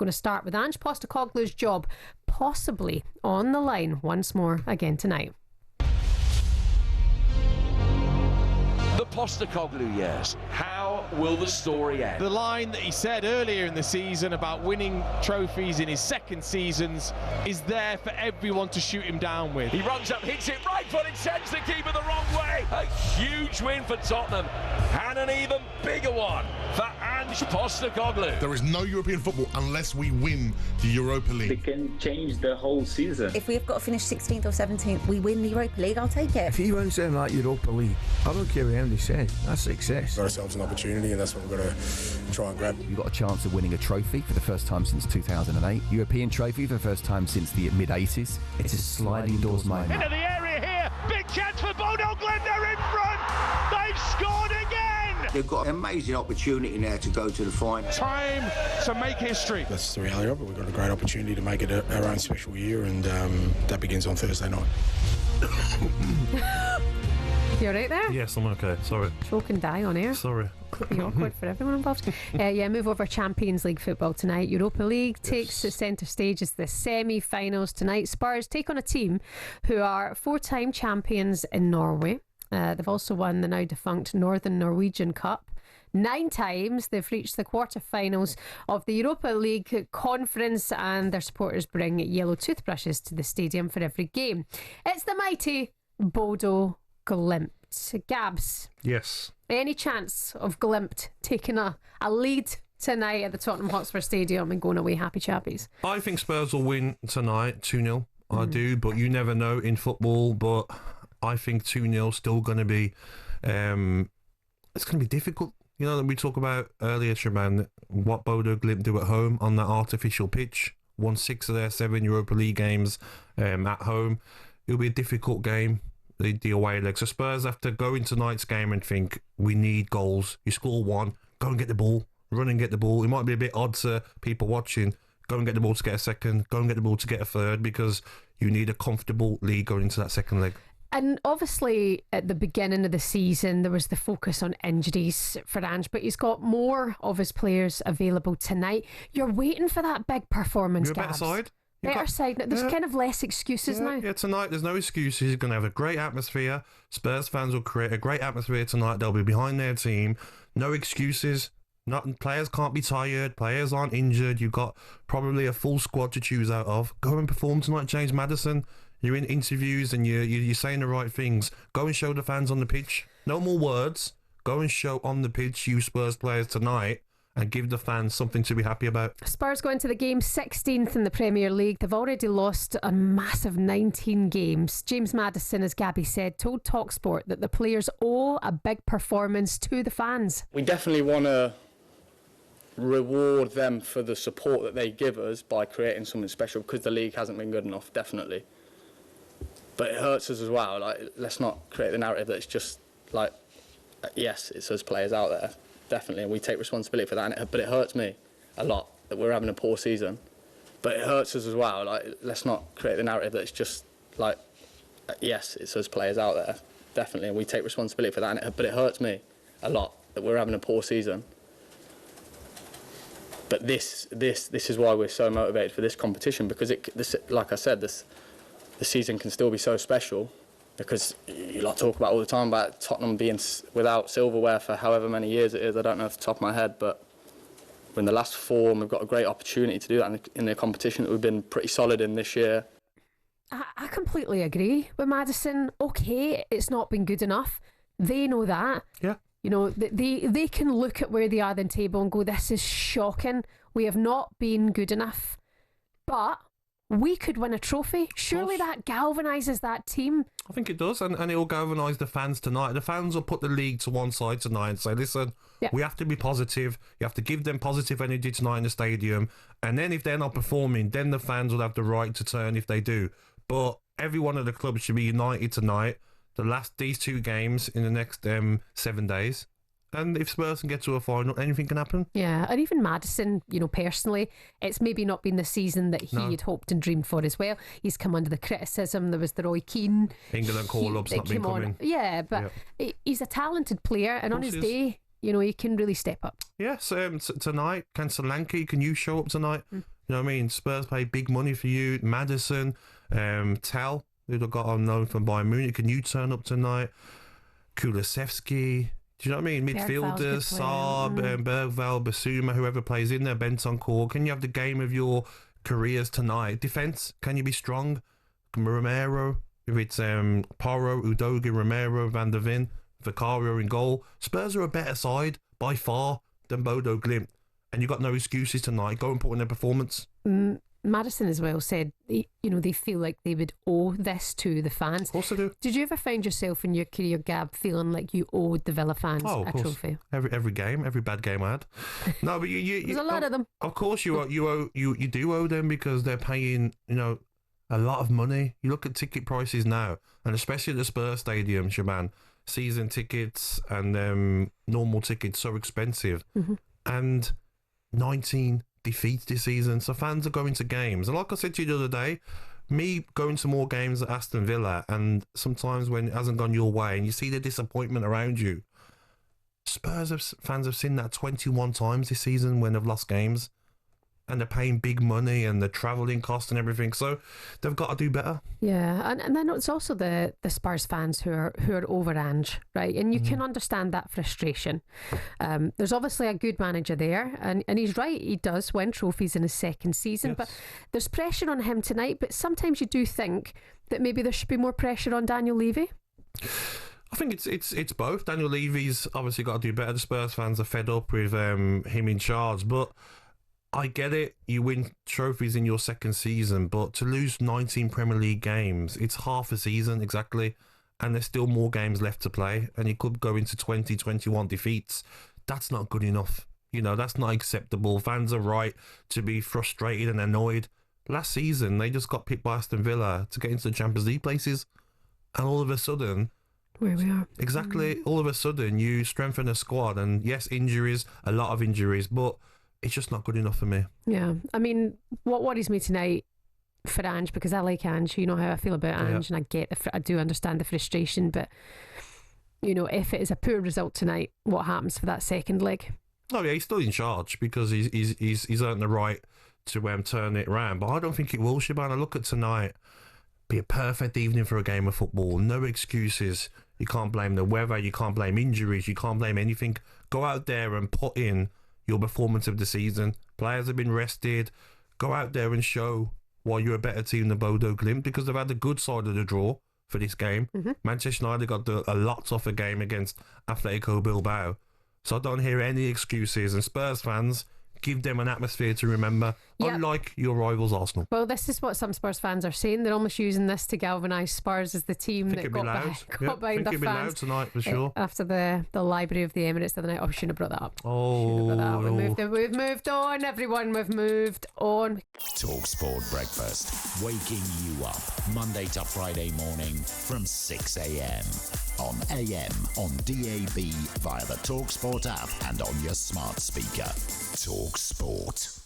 going to start with Ange Postecoglou's job possibly on the line once more again tonight. The Postecoglou years. How will the story end? The line that he said earlier in the season about winning trophies in his second seasons is there for everyone to shoot him down with. He runs up, hits it right footed, sends the keeper the wrong way. A huge win for Tottenham, and an even bigger one for Ange Postecoglou. There is no European football unless we win the Europa League. It can change the whole season. If we've got to finish 16th or 17th, we win the Europa League, I'll take it. If he wins in that Europa League, I don't care what anybody says, that's success. Got ourselves an opportunity, and that's what we're going to try and grab. You've got a chance of winning a trophy for the first time since 2008. European trophy for the first time since the mid-80s. It's a sliding doors moment. Into the area here, big chance for Bodø. Glimt, they're in front. They've scored again. They've got an amazing opportunity now to go to the final. Time to make history. That's the reality of it. We've got a great opportunity to make it our own special year, and that begins on Thursday night. You all right there? Yes, I'm okay. Sorry. Choke and die on air. Sorry. Could be awkward for everyone involved. Move over. Champions League football tonight. Europa League takes the centre stage as the semi-finals tonight. Spurs take on a team who are 4-time champions in Norway. They've also won the now defunct Northern Norwegian Cup. 9 times they've reached the quarter-finals of the Europa League conference, and their supporters bring yellow toothbrushes to the stadium for every game. It's the mighty Bodø Glimt. Gabs. Yes. Any chance of Glimt taking a lead tonight at the Tottenham Hotspur Stadium and going away happy chappies? I think Spurs will win tonight, 2-0. I do, but you never know in football. But I think 2-0 still going to be... it's going to be difficult. You know, we talked about earlier, Shebahn, what Bodø Glimt do at home on that artificial pitch. Won 6 of their 7 Europa League games at home. It'll be a difficult game. The away leg. So Spurs have to go into tonight's game and think, we need goals. You score 1, go and get the ball, run and get the ball. It might be a bit odd to people watching. Go and get the ball to get a second, go and get the ball to get a third, because you need a comfortable lead going into that second leg. And obviously at the beginning of the season there was the focus on injuries for Ange, but he's got more of his players available tonight. You're waiting for that big performance, You're a better side. Better side. There's kind of less excuses now. Yeah, tonight there's no excuses. He's going to have a great atmosphere. Spurs fans will create a great atmosphere tonight. They'll be behind their team. No excuses. Players can't be tired. Players aren't injured. You've got probably a full squad to choose out of. Go and perform tonight, James Maddison. You're in interviews and you're saying the right things. Go and show the fans on the pitch. No more words. Go and show on the pitch, you Spurs players, tonight, and give the fans something to be happy about. Spurs go into the game 16th in the Premier League. They've already lost a massive 19 games. James Maddison, as Gabby said, told talkSPORT that the players owe a big performance to the fans. We definitely want to reward them for the support that they give us by creating something special, because the league hasn't been good enough, definitely. But it hurts us as well. Like, let's not create the narrative that it's just like, yes, it's us players out there. Definitely, and we take responsibility for that. But it hurts me a lot that we're having a poor season. But it hurts us as well. Like, let's not create the narrative that it's just like, yes, it's us players out there. Definitely, and we take responsibility for that. But it hurts me a lot that we're having a poor season. But this is why we're so motivated for this competition, because like I said, the season can still be so special. Because you lot talk about all the time about Tottenham being without silverware for however many years it is. I don't know off the top of my head, but we're in the last 4 and we've got a great opportunity to do that in the competition that we've been pretty solid in this year. I completely agree with Madison. Okay, it's not been good enough. They know that. Yeah. You know, they can look at where they are in the table and go, this is shocking. We have not been good enough. But we could win a trophy. Surely that galvanises that team. I think it does, and it will galvanise the fans tonight. The fans will put the league to one side tonight and say, listen, we have to be positive. You have to give them positive energy tonight in the stadium. And then if they're not performing, then the fans will have the right to turn if they do. But every one of the clubs should be united tonight. These 2 games in the next 7 days. And if Spurs can get to a final, anything can happen. Yeah, and even Madison, you know, personally, it's maybe not been the season that he had hoped and dreamed for as well. He's come under the criticism. There was the Roy Keane England call-up's not been coming. Yeah, but he's a talented player, and on his day, he can really step up. Yes, tonight, can Solanke, can you show up tonight? You know what I mean? Spurs pay big money for you. Maddison, Tal, who got on loan from Bayern Munich, can you turn up tonight? Kulusevski, do you know what I mean? Midfielders, Saab, Bergvall, Basuma, whoever plays in there, Bentancur. Can you have the game of your careers tonight? Defence, can you be strong? Romero, if it's Porro, Udogi, Romero, Van der Ven, Vicario in goal. Spurs are a better side by far than Bodø Glimt, and you got no excuses tonight. Go and put in a performance. Madison as well said, they feel like they would owe this to the fans. Of course they do. Did you ever find yourself in your career, Gab, feeling like you owed the Villa fans a trophy? Every game, every bad game I had. No, but you there's a lot of them. Of course you do owe them, because they're paying a lot of money. You look at ticket prices now, and especially at the Spurs stadium, Shebahn, season tickets and normal tickets so expensive, and 19 defeats this season, so fans are going to games. And like I said to you the other day, me going to more games at Aston Villa, and sometimes when it hasn't gone your way and you see the disappointment around you, fans have seen that 21 times this season when they've lost games, and they're paying big money and the travelling costs and everything, so they've got to do better. Yeah, and then it's also the Spurs fans who are over Ange, right? And you can understand that frustration. There's obviously a good manager there, and he's right, he does win trophies in his second season, but there's pressure on him tonight. But sometimes you do think that maybe there should be more pressure on Daniel Levy. I think it's both. Daniel Levy's obviously got to do better. The Spurs fans are fed up with him in charge, but I get it, you win trophies in your second season, but to lose 19 Premier League games, it's half a season exactly, and there's still more games left to play, and you could go into 20, 21 defeats. That's not good enough. That's not acceptable. Fans are right to be frustrated and annoyed. Last season, they just got picked by Aston Villa to get into the Champions League places, and all of a sudden, where we are. Exactly, all of a sudden, you strengthen a squad, and yes, injuries, a lot of injuries, but it's just not good enough for me. Yeah, I mean, what worries me tonight for Ange, because I like Ange, you know how I feel about Ange, and I do understand the frustration, but if it is a poor result tonight, what happens for that second leg? Oh yeah, he's still in charge, because he's earned the right to turn it around, but I don't think it will, Shebahn. I look at tonight, be a perfect evening for a game of football. No excuses. You can't blame the weather, you can't blame injuries, you can't blame anything. Go out there and put in your performance of the season. Players have been rested. Go out there and show why you're a better team than Bodø Glimt, because they've had the good side of the draw for this game. Manchester United got a lot tougher game against Atletico Bilbao. So I don't hear any excuses. And Spurs fans, give them an atmosphere to remember, unlike your rivals Arsenal. Well, this is what some Spurs fans are saying. They're almost using this to galvanise Spurs as the team that got behind their fans. Loud tonight for sure. After the Library of the Emirates the other night. I shouldn't have brought that up. We've moved on, everyone. We've moved on. talkSPORT Breakfast, waking you up Monday to Friday morning from 6 a.m. on AM, on DAB, via the talkSPORT app, and on your smart speaker. talkSPORT.